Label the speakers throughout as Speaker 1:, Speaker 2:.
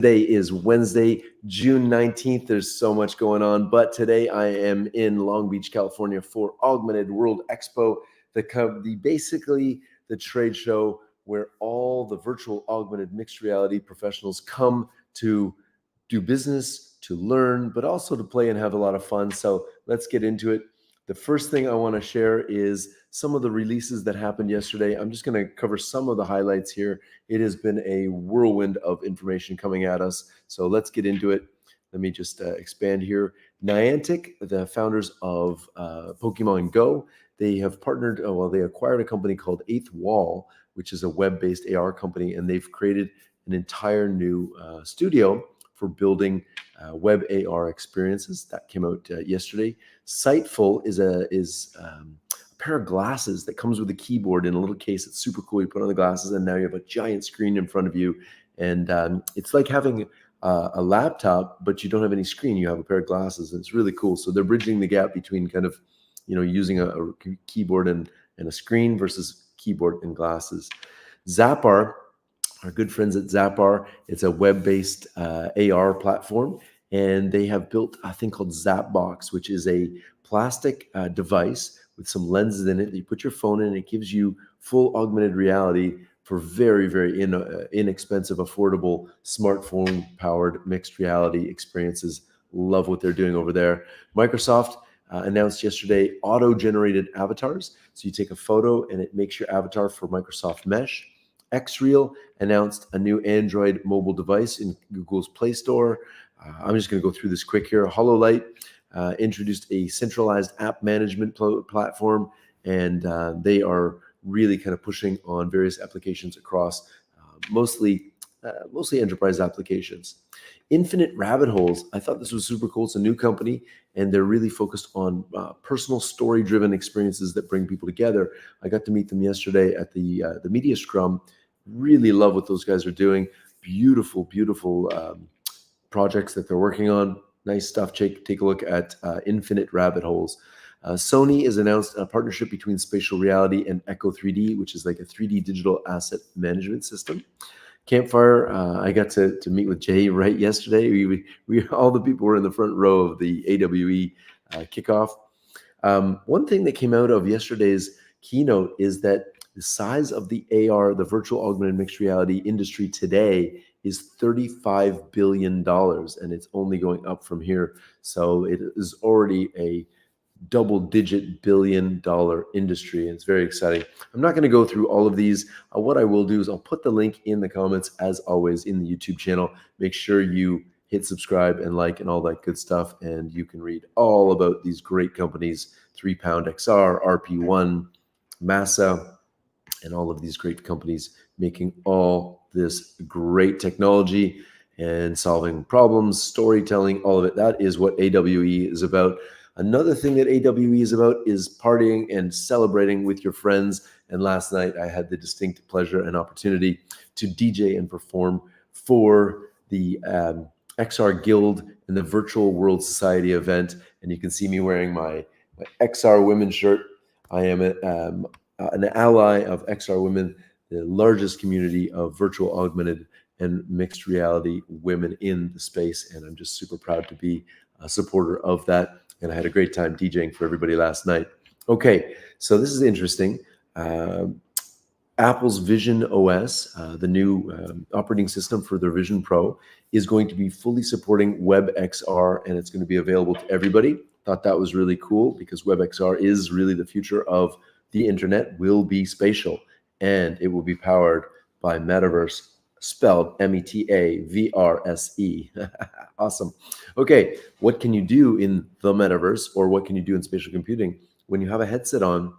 Speaker 1: Today is Wednesday, June 19th. There's so much going on, but today I am in Long Beach, California for Augmented World Expo, basically the trade show where all the virtual augmented mixed reality professionals come to do business, to learn, but also to play and have a lot of fun. So let's get into it. The first thing I want to share is some of the releases that happened yesterday. I'm just going to cover some of the highlights here. It has been a whirlwind of information coming at us. So let's get into it. Let me just expand here. Niantic, the founders of Pokemon Go, they have partnered, they acquired a company called Eighth Wall, which is a web-based AR company, and they've created an entire new studio for building web AR experiences. That came out yesterday. Sightful is a pair of glasses that comes with a keyboard in a little case. It's super cool. You put on the glasses and now you have a giant screen in front of you. And it's like having a laptop, but you don't have any screen. You have a pair of glasses, and it's really cool. So they're bridging the gap between kind of, using a keyboard and a screen versus keyboard and glasses. Zappar, our good friends at Zappar, it's a web-based AR platform, and they have built a thing called Zapbox, which is a plastic device with some lenses in it. You put your phone in, and it gives you full augmented reality for very, very inexpensive, affordable, smartphone-powered mixed reality experiences. Love what they're doing over there. Microsoft announced yesterday auto-generated avatars. So you take a photo, and it makes your avatar for Microsoft Mesh. Xreal announced a new Android mobile device in Google's Play Store. I'm just going to go through this quick here. HoloLight introduced a centralized app management platform, and they are really kind of pushing on various applications across mostly enterprise applications. Infinite Rabbit Holes, I thought this was super cool. It's a new company, and they're really focused on personal story-driven experiences that bring people together. I got to meet them yesterday at the Media Scrum. Really love what those guys are doing. Beautiful, beautiful projects that they're working on. Nice stuff. Take a look at Infinite Rabbit Holes. Sony has announced a partnership between spatial reality and Echo 3D, which is like a 3D digital asset management system. Campfire, I got to meet with Jay right yesterday. We all the people were in the front row of the AWE kickoff. One thing that came out of yesterday's keynote is that the size of the AR, the virtual augmented mixed reality industry today, is $35 billion, and it's only going up from here. So it is already a double-digit billion-dollar industry, and it's very exciting. I'm not going to go through all of these. What I will do is I'll put the link in the comments, as always, in the YouTube channel. Make sure you hit subscribe and like and all that good stuff, and you can read all about these great companies: 3 Pound XR, RP1, Massa, and all of these great companies making all this great technology and solving problems, storytelling, all of it. That is what AWE is about. Another thing that AWE is about is partying and celebrating with your friends. And last night I had the distinct pleasure and opportunity to DJ and perform for the XR Guild and the Virtual World Society event. And you can see me wearing my XR Women shirt. I am an ally of XR Women, the largest community of virtual augmented and mixed reality women in the space. And I'm just super proud to be a supporter of that. And I had a great time DJing for everybody last night. Okay, so this is interesting. Apple's Vision OS, the new operating system for their Vision Pro, is going to be fully supporting WebXR, and it's going to be available to everybody. Thought that was really cool because WebXR is really the future of the internet, will be spatial, and it will be powered by Metaverse, spelled METAVRSE. Awesome. Okay, what can you do in the Metaverse, or what can you do in spatial computing? When you have a headset on,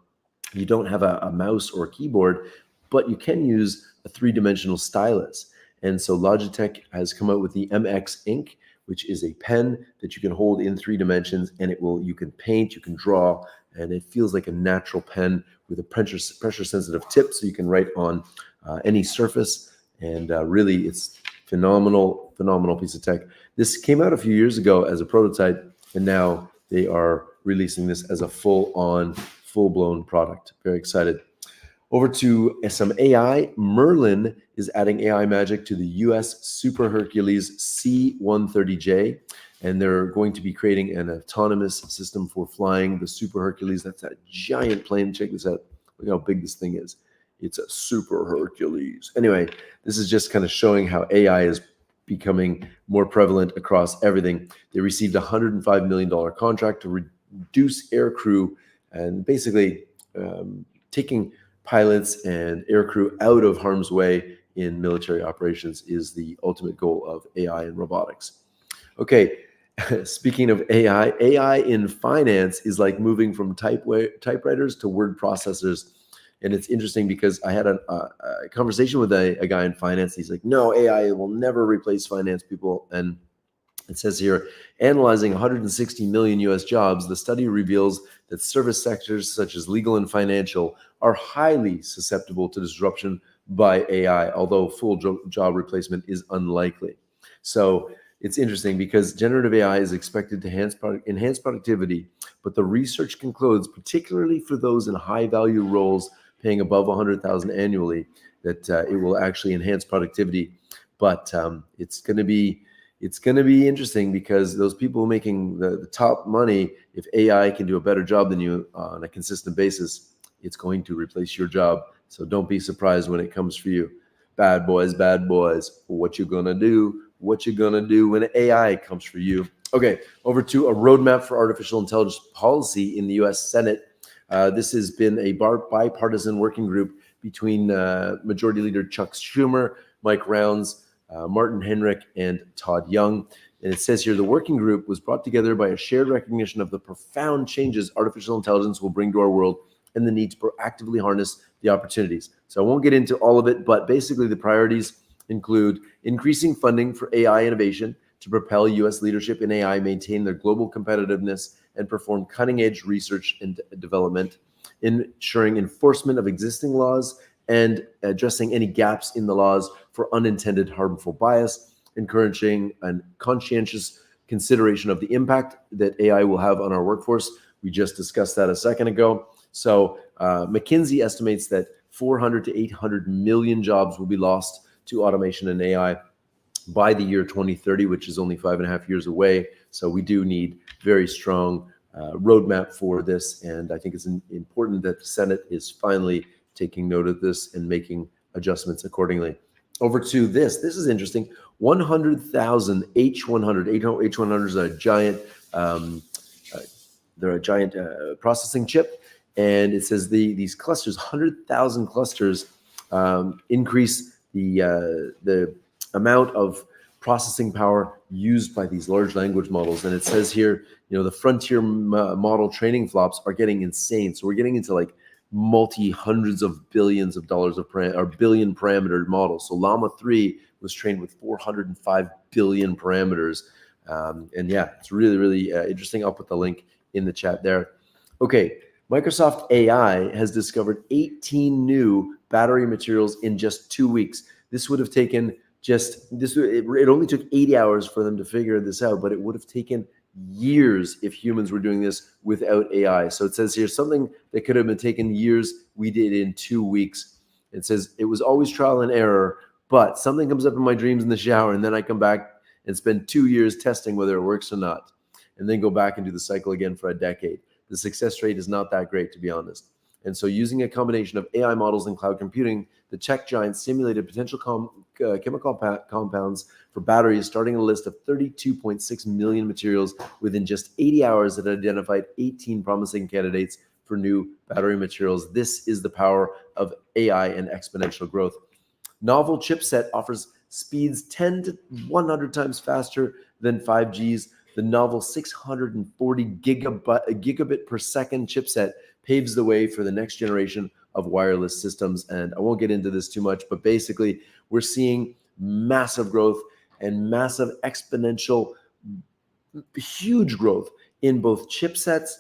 Speaker 1: you don't have a mouse or a keyboard, but you can use a three-dimensional stylus. And so Logitech has come out with the MX Ink, which is a pen that you can hold in 3 dimensions, and you can paint, you can draw, and it feels like a natural pen with a pressure-sensitive tip, so you can write on any surface. And really, it's phenomenal piece of tech. This came out a few years ago as a prototype, and now they are releasing this as a full-blown product. Very excited. Over to some AI. Merlin is adding AI magic to the US Super Hercules C-130J, and they're going to be creating an autonomous system for flying the Super Hercules. That's that giant plane. Check this out. Look how big this thing is. It's a Super Hercules. Anyway, this is just kind of showing how AI is becoming more prevalent across everything. They received a $105 million contract to reduce air crew and basically taking pilots and aircrew out of harm's way in military operations is the ultimate goal of AI and robotics. Okay, speaking of AI, AI in finance is like moving from typewriters to word processors. And it's interesting because I had a conversation with a guy in finance. He's like, no, AI will never replace finance people. And it says here, analyzing 160 million US jobs, the study reveals that service sectors such as legal and financial are highly susceptible to disruption by AI, although full job replacement is unlikely. So it's interesting because generative AI is expected to enhance productivity, but the research concludes, particularly for those in high-value roles paying above 100,000 annually, that it will actually enhance productivity. But it's going to be interesting because those people making the top money, if AI can do a better job than you on a consistent basis, it's going to replace your job. So don't be surprised when it comes for you. Bad boys, what you gonna do? What you gonna do when AI comes for you? Okay, over to a roadmap for artificial intelligence policy in the US Senate. This has been a bipartisan working group between Majority Leader Chuck Schumer, Mike Rounds, Martin Henrich, and Todd Young. And it says here, the working group was brought together by a shared recognition of the profound changes artificial intelligence will bring to our world and the need to proactively harness the opportunities. So I won't get into all of it, but basically the priorities include increasing funding for AI innovation to propel U.S. leadership in AI, maintain their global competitiveness, and perform cutting-edge research and development, ensuring enforcement of existing laws, and addressing any gaps in the laws for unintended harmful bias, encouraging a conscientious consideration of the impact that AI will have on our workforce. We just discussed that a second ago. So McKinsey estimates that 400 to 800 million jobs will be lost to automation and AI by the year 2030, which is only 5.5 years away. So we do need very strong roadmap for this. And I think it's important that the Senate is finally taking note of this and making adjustments accordingly. Over to this. This is interesting. 100,000 H100. H100 is a giant, they're a giant processing chip. And it says these clusters, 100,000 clusters, increase the amount of processing power used by these large language models. And it says here, the frontier model training flops are getting insane. So we're getting into like multi-hundreds of billions of dollars of billion parameter models. So Llama 3 was trained with 405 billion parameters. And yeah, it's really, really interesting. I'll put the link in the chat there. Okay, Microsoft AI has discovered 18 new battery materials in just 2 weeks. This would have taken it only took 80 hours for them to figure this out, but it would have taken years if humans were doing this without AI. So it says here, something that could have been taken years, we did in 2 weeks. It says, it was always trial and error, but something comes up in my dreams in the shower, and then I come back and spend 2 years testing whether it works or not, and then go back and do the cycle again for a decade. The success rate is not that great, to be honest. And so using a combination of AI models and cloud computing, the tech giant simulated potential chemical compounds for batteries, starting a list of 32.6 million materials within just 80 hours that identified 18 promising candidates for new battery materials. This is the power of AI and exponential growth. Novel chipset offers speeds 10 to 100 times faster than 5G's. The novel 640 gigabit per second chipset paves the way for the next generation of wireless systems. And I won't get into this too much, but basically we're seeing massive growth and massive exponential, huge growth in both chipsets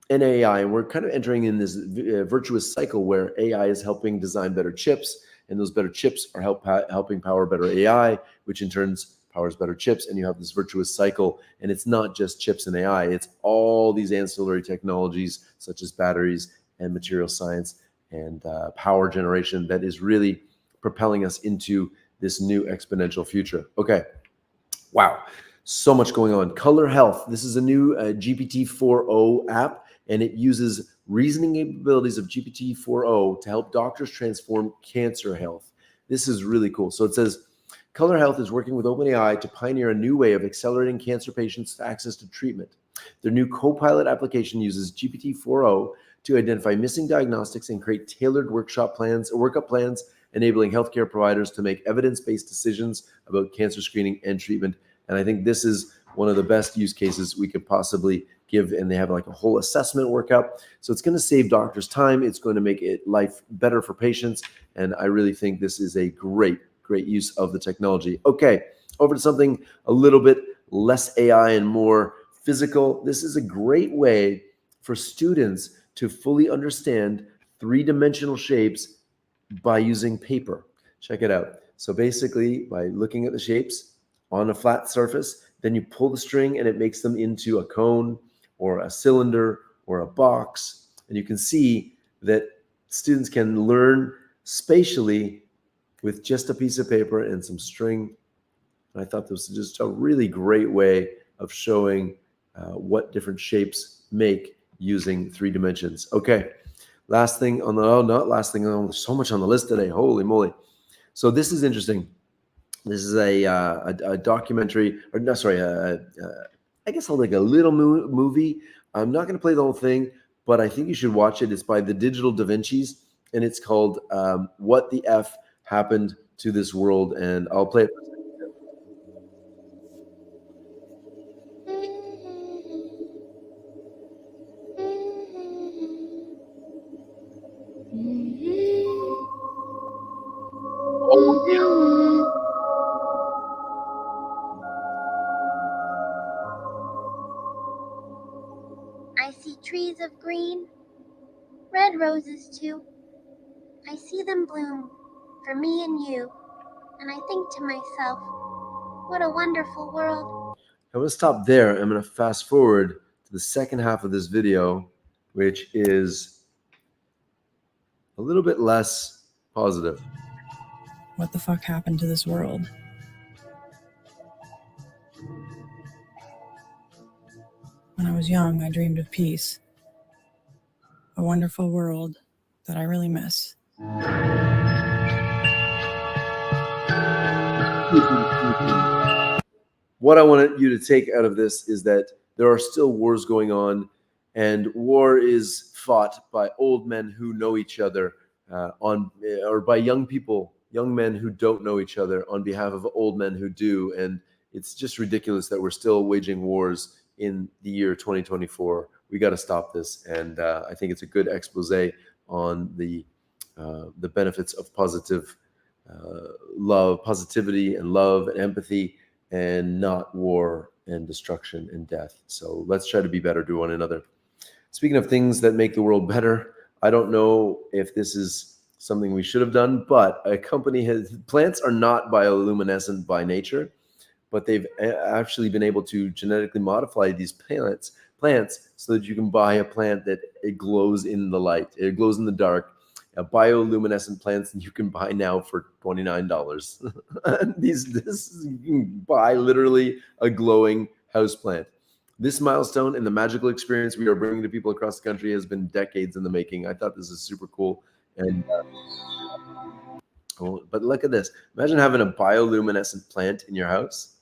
Speaker 1: and AI. And we're kind of entering in this virtuous cycle where AI is helping design better chips, and those better chips are helping power better AI, which in turn powers better chips, and you have this virtuous cycle. And it's not just chips and AI, it's all these ancillary technologies such as batteries and material science and power generation that is really propelling us into this new exponential future. Okay, wow, so much going on. Color Health. This is a new GPT-4o app, and it uses reasoning capabilities of GPT-4o to help doctors transform cancer health. This is really cool. So it says, Color Health is working with OpenAI to pioneer a new way of accelerating cancer patients' access to treatment. Their new Copilot application uses GPT-4o to identify missing diagnostics and create tailored workshop plans or workup plans, enabling healthcare providers to make evidence-based decisions about cancer screening and treatment. And I think this is one of the best use cases we could possibly give. And they have like a whole assessment workup. So it's going to save doctors time. It's going to make life better for patients. And I really think this is a great use of the technology. Okay, over to something a little bit less AI and more physical. This is a great way for students to fully understand three-dimensional shapes by using paper. Check it out. So basically, by looking at the shapes on a flat surface, then you pull the string and it makes them into a cone or a cylinder or a box. And you can see that students can learn spatially with just a piece of paper and some string. And I thought this was just a really great way of showing what different shapes make using 3 dimensions. Okay, last thing on the, not last thing, there's so much on the list today, holy moly. So this is interesting. This is a documentary, or no, sorry, I guess I'll like a little movie. I'm not going to play the whole thing, but I think you should watch it. It's by the Digital Da Vinci's, and it's called What the F Happened to This World, and I'll play it.
Speaker 2: I see trees of green, red roses too. I see them bloom for me and you, and I think to myself, what a wonderful world.
Speaker 1: I'm going to stop there. I'm going to fast forward to the second half of this video, which is a little bit less positive.
Speaker 3: What the fuck happened to this world? When I was young, I dreamed of peace. A wonderful world that I really miss.
Speaker 1: What I want you to take out of this is that there are still wars going on, and war is fought by old men who know each other or by young people, young men who don't know each other on behalf of old men who do. And it's just ridiculous that we're still waging wars in the year 2024. We got to stop this. And I think it's a good expose on the benefits of positivity and love and empathy, and not war and destruction and death. So let's try to be better to one another. Speaking of things that make the world better, I don't know if this is something we should have done, but a company plants are not bioluminescent by nature, but they've actually been able to genetically modify these plants so that you can buy a plant that it glows in the light, it glows in the dark. Bioluminescent plants that you can buy now for $29. You can buy literally a glowing house plant. This milestone and the magical experience we are bringing to people across the country has been decades in the making. I thought this is super cool. And but look at this. Imagine having a bioluminescent plant in your house.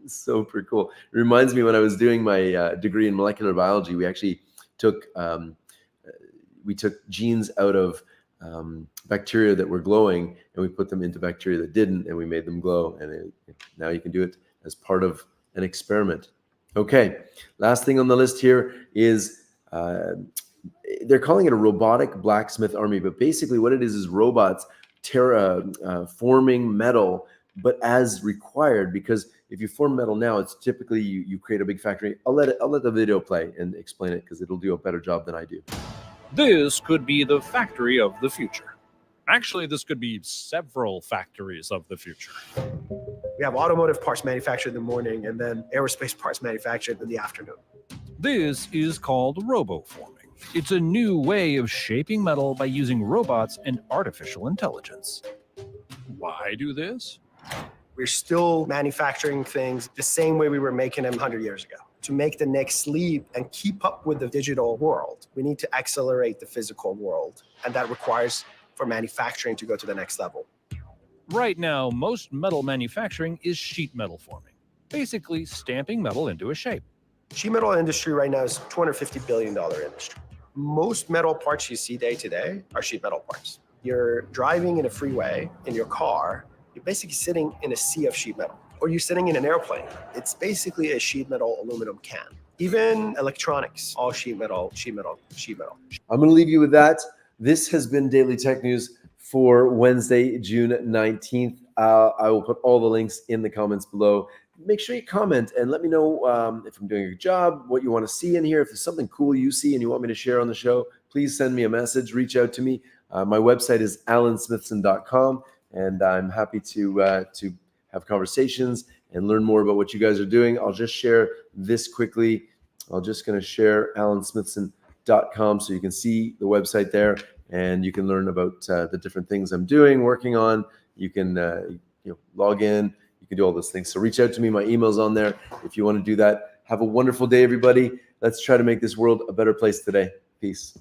Speaker 1: It's super cool. It reminds me when I was doing my degree in molecular biology, we actually took genes out of bacteria that were glowing, and we put them into bacteria that didn't, and we made them glow. And now you can do it as part of an experiment. Okay, last thing on the list here is they're calling it a robotic blacksmith army, but basically what it is robots forming metal, but as required. Because if you form metal now, it's typically you create a big factory. I'll let the video play and explain it, because it'll do a better job than I do.
Speaker 4: This could be the factory of the future. Actually, this could be several factories of the future.
Speaker 5: We have automotive parts manufactured in the morning and then aerospace parts manufactured in the afternoon.
Speaker 4: This is called roboforming. It's a new way of shaping metal by using robots and artificial intelligence. Why do this?
Speaker 5: We're still manufacturing things the same way we were making them 100 years ago. To make the next leap and keep up with the digital world, we need to accelerate the physical world. And that requires for manufacturing to go to the next level.
Speaker 4: Right now, most metal manufacturing is sheet metal forming, basically stamping metal into a shape.
Speaker 5: Sheet metal industry right now is $250 billion industry. Most metal parts you see day to day are sheet metal parts. You're driving in a freeway in your car, you're basically sitting in a sea of sheet metal. Or you're sitting in an airplane. It's basically a sheet metal aluminum can. Even electronics, all sheet metal, sheet metal, sheet metal.
Speaker 1: I'm going to leave you with that. This has been Daily Tech News for Wednesday, June 19th. I will put all the links in the comments below. Make sure you comment and let me know if I'm doing a good job, what you want to see in here. If there's something cool you see and you want me to share on the show, please send me a message, reach out to me. My website is alansmithson.com, and I'm happy to have conversations and learn more about what you guys are doing. I'll just share this quickly. I'm just going to share alansmithson.com so you can see the website there, and you can learn about the different things I'm doing, working on. You can log in. You can do all those things. So reach out to me. My email's on there if you want to do that. Have a wonderful day, everybody. Let's try to make this world a better place today. Peace.